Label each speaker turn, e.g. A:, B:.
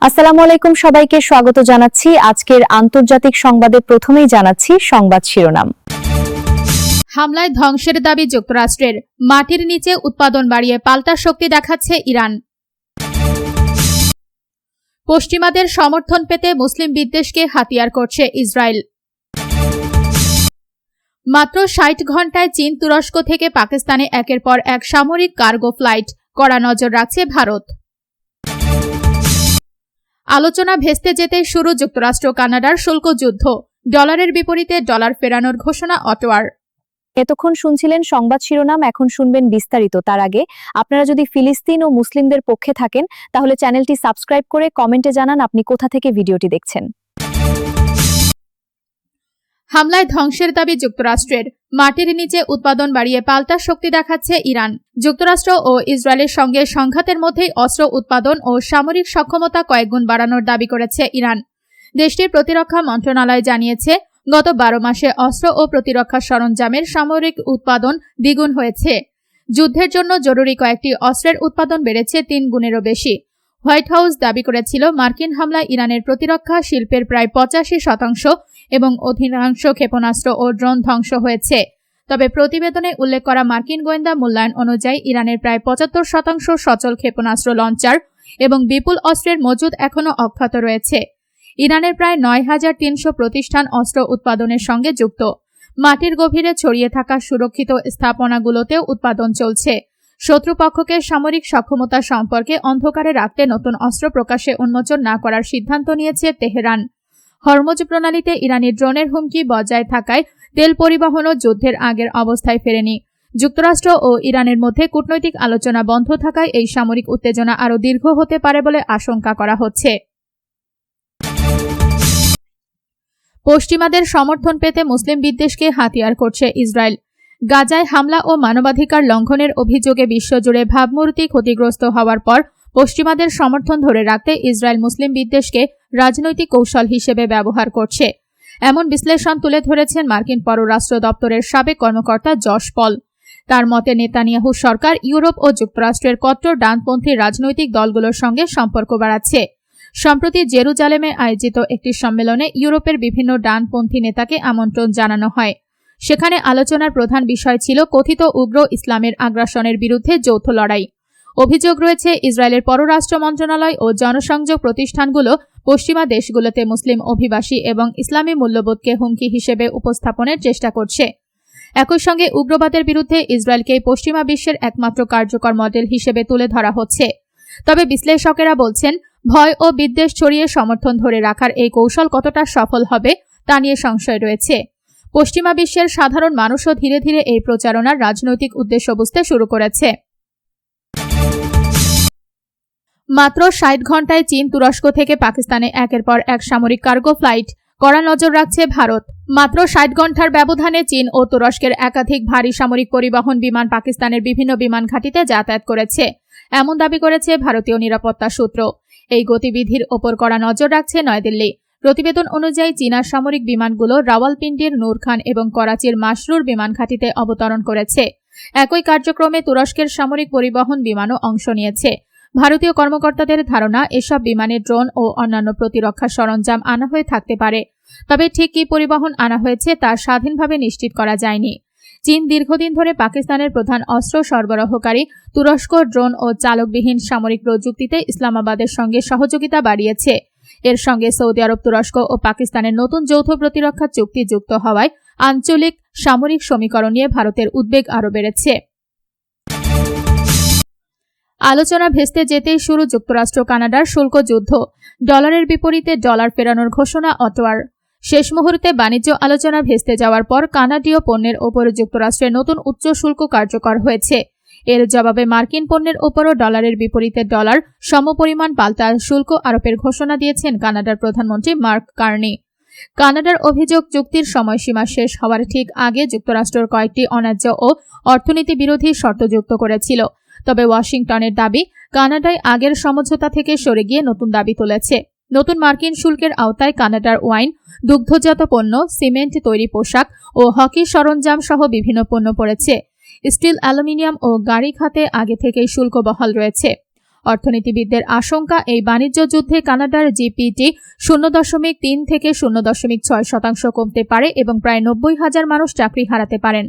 A: আসসালামু আলাইকুম, সবাইকে স্বাগত জানাচ্ছি। আজকের আন্তর্জাতিক সংবাদে প্রথমেই জানাচ্ছি সংবাদ শিরোনাম।
B: হামলায় ধ্বংসের দাবি যুক্তরাষ্ট্রের, মাটির নিচে উৎপাদন বাড়িয়ে পাল্টা শক্তি দেখাচ্ছে ইরান। পশ্চিমাদের সমর্থন পেতে মুসলিম বিদ্বেষকে হাতিয়ার করছে ইসরায়েল। মাত্র ৬০ ঘণ্টায় চীন তুরস্ক থেকে পাকিস্তানে একের পর এক সামরিক কার্গো ফ্লাইট, কড়া নজর রাখছে ভারত। আলোচনা ভেস্তে যেতে শুরু যুক্তরাষ্ট্র কানাডার শুল্ক যুদ্ধ, ডলারের বিপরীতে ডলার ফেরানোর ঘোষণা অটোয়ার।
A: এতক্ষণ শুনছিলেন সংবাদ শিরোনাম, এখন শুনবেন বিস্তারিত। তার আগে আপনারা যদি ফিলিস্তিন ও মুসলিমদের পক্ষে থাকেন তাহলে চ্যানেলটি সাবস্ক্রাইব করে কমেন্টে জানান আপনি কোথা থেকে ভিডিওটি দেখছেন।
B: হামলায় ধ্বংসের দাবি যুক্তরাষ্ট্রের, মাটির নিচে উৎপাদন বাড়িয়ে পাল্টা শক্তি দেখাচ্ছে ইরান। যুক্তরাষ্ট্র ও ইসরায়েলের সঙ্গে সংঘাতের মধ্যেই অস্ত্র উৎপাদন ও সামরিক সক্ষমতা কয়েকগুণ বাড়ানোর দাবি করেছে ইরান। দেশটির প্রতিরক্ষা মন্ত্রণালয় জানিয়েছে, গত ১২ মাসে অস্ত্র ও প্রতিরক্ষা সরঞ্জামের সামরিক উৎপাদন দ্বিগুণ হয়েছে। যুদ্ধের জন্য জরুরি কয়েকটি অস্ত্রের উৎপাদন বেড়েছে ৩ গুণেরও বেশি। হোয়াইট হাউস দাবি করেছিল, মার্কিন হামলায় ইরানের প্রতিরক্ষা শিল্পের প্রায় ৮৫% এবং অধিকাংশ ক্ষেপণাস্ত্র ও ড্রোন ধ্বংস হয়েছে। তবে প্রতিবেদনে উল্লেখ করা মার্কিন গোয়েন্দা মূল্যায়ন অনুযায়ী ইরানের প্রায় ৭৫% সচল ক্ষেপণাস্ত্র লঞ্চার এবং বিপুল অস্ত্রের মজুদ এখনও অক্ষত রয়েছে। ইরানের প্রায় ৯,৩০০ প্রতিষ্ঠান অস্ত্র উৎপাদনের সঙ্গে যুক্ত। মাটির গভীরে ছড়িয়ে থাকা সুরক্ষিত স্থাপনাগুলোতেও উৎপাদন চলছে। শত্রুপক্ষকে সামরিক সক্ষমতা সম্পর্কে অন্ধকারে রাখতে নতুন অস্ত্র প্রকাশে উন্মোচন না করার সিদ্ধান্ত নিয়েছে তেহরান। হরমুজ প্রণালীতে ইরানি ড্রোনের হুমকি বজায় থাকায় তেল পরিবহনও যুদ্ধের আগের অবস্থায় ফেরেনি। যুক্তরাষ্ট্র ও ইরানের মধ্যে কূটনৈতিক আলোচনা বন্ধ থাকায় এই সামরিক উত্তেজনা আরও দীর্ঘ হতে পারে বলে আশঙ্কা করা হচ্ছে। পশ্চিমাদের সমর্থন পেতে মুসলিম বিদ্বেষকে হাতিয়ার করছে ইসরায়েল। গাজায় হামলা ও মানবাধিকার লঙ্ঘনের অভিযোগে বিশ্বজুড়ে ভাবমূর্তি ক্ষতিগ্রস্ত হওয়ার পর পশ্চিমাদের সমর্থন ধরে রাখতে ইসরায়েল মুসলিম বিদ্বেষকে রাজনৈতিক কৌশল হিসেবে ব্যবহার করছে, এমন বিশ্লেষণ তুলে ধরেছেন মার্কিন পররাষ্ট্র দপ্তরের সাবেক কর্মকর্তা জশ পল। তার মতে, নেতানিয়াহু সরকার ইউরোপ ও যুক্তরাষ্ট্রের কট্টর ডানপন্থী রাজনৈতিক দলগুলোর সঙ্গে সম্পর্ক বাড়াচ্ছে। সম্প্রতি জেরুজালেমে আয়োজিত একটি সম্মেলনে ইউরোপের বিভিন্ন ডানপন্থী নেতাকে আমন্ত্রণ জানানো হয়। সেখানে আলোচনার প্রধান বিষয় ছিল কথিত উগ্র ইসলামের আগ্রাসনের বিরুদ্ধে যৌথ লড়াই। অভিযোগ রয়েছে, ইসরায়েলের পররাষ্ট্র মন্ত্রণালয় ও জনসংযোগ প্রতিষ্ঠানগুলো পশ্চিমা দেশগুলোতে মুসলিম অভিবাসী এবং ইসলামী মূল্যবোধকে হুমকি হিসেবে উপস্থাপনের চেষ্টা করছে। একই সঙ্গে উগ্রবাদের বিরুদ্ধে ইসরায়েলকে পশ্চিমা বিশ্বের একমাত্র কার্যকর মডেল হিসেবে তুলে ধরা হচ্ছে। তবে বিশ্লেষকেরা বলছেন, ভয় ও বিদ্বেষ ছড়িয়ে সমর্থন ধরে রাখার এই কৌশল কতটা সফল হবে তা নিয়ে সংশয় রয়েছে। পশ্চিমা বিশ্বের সাধারণ মানুষও ধীরে ধীরে এই প্রচারণার রাজনৈতিক উদ্দেশ্য বুঝতে শুরু করেছে। মাত্র ৬০ ঘণ্টায় চীন তুরস্ক থেকে পাকিস্তানে একের পর এক সামরিক কার্গো ফ্লাইট, কড়া নজর রাখছে ভারত। মাত্র ৬০ ঘণ্টার ব্যবধানে চীন ও তুরস্কের একাধিক ভারী সামরিক পরিবহন বিমান পাকিস্তানের বিভিন্ন বিমান ঘাঁটিতে যাতায়াত করেছে, এমন দাবি করেছে ভারতীয় নিরাপত্তা সূত্র। এই গতিবিধির ওপর কড়া নজর রাখছে নয়াদিল্লি। প্রতিবেদন অনুযায়ী চীনা সামরিক বিমানগুলো রাওয়ালপিন্ডির নূর খান এবং করাচির মাসরুর বিমান ঘাঁটিতে অবতরণ করেছে। একই কার্যক্রমে তুরস্কের সামরিক পরিবহন বিমানও অংশ নিয়েছে। ভারতীয় কর্মকর্তাদের ধারণা, এসব বিমানে ড্রোন ও অন্যান্য প্রতিরক্ষা সরঞ্জাম আনা হয়ে থাকতে পারে। তবে ঠিক কী পরিবহন আনা হয়েছে তা স্বাধীনভাবে নিশ্চিত করা যায়নি। চীন দীর্ঘদিন ধরে পাকিস্তানের প্রধান অস্ত্র সরবরাহকারী তুরস্ক ড্রোন ও চালকবিহীন সামরিক প্রযুক্তিতে ইসলামাবাদের সঙ্গে সহযোগিতা বাড়িয়েছে। এর সঙ্গে সৌদি আরব, তুরস্ক ও পাকিস্তানের নতুন যৌথ প্রতিরক্ষা চুক্তি যুক্ত হওয়ায় আঞ্চলিক সামরিক সমীকরণ নিয়ে ভারতের উদ্বেগ আরও বেড়েছে। আলোচনা ভেস্তে যেতেই শুরু যুক্তরাষ্ট্র কানাডার শুল্ক যুদ্ধ, ডলারের বিপরীতে ডলার ফেরানোর ঘোষণা অটোয়ার। শেষ মুহূর্তে বাণিজ্য আলোচনা ভেস্তে যাওয়ার পর কানাডীয় পণ্যের ওপর যুক্তরাষ্ট্রের নতুন উচ্চ শুল্ক কার্যকর হয়েছে। এর জবাবে মার্কিন পণ্যের ওপরও ডলারের বিপরীতে ডলার সমপরিমাণ পাল্টা শুল্ক আরোপের ঘোষণা দিয়েছেন কানাডার প্রধানমন্ত্রী মার্ক কার্নি। কানাডার অভিযোগ, চুক্তির সময়সীমা শেষ হওয়ার ঠিক আগে যুক্তরাষ্ট্রের কয়েকটি অন্যায্য ও অর্থনীতি বিরোধী শর্ত যুক্ত করেছিল। তবে ওয়াশিংটনের দাবি, কানাডায় আগের সমঝোতা থেকে সরে গিয়ে নতুন দাবি তুলেছে। নতুন মার্কিন শুল্কের আওতায় কানাডার ওয়াইন, দুগ্ধজাত পণ্য, সিমেন্ট তৈরি পোশাক ও হকি সরঞ্জাম সহ বিভিন্ন পণ্য পড়েছে। স্টিল, অ্যালুমিনিয়াম ও গাড়ি খাতে আগে থেকেই শুল্ক বহাল রয়েছে। অর্থনীতিবিদদের আশঙ্কা, এই বাণিজ্য যুদ্ধে কানাডার জিপিটি 0.3 থেকে 0.6% কমতে পারে এবং প্রায় 90,000 মানুষ চাকরি হারাতে পারেন।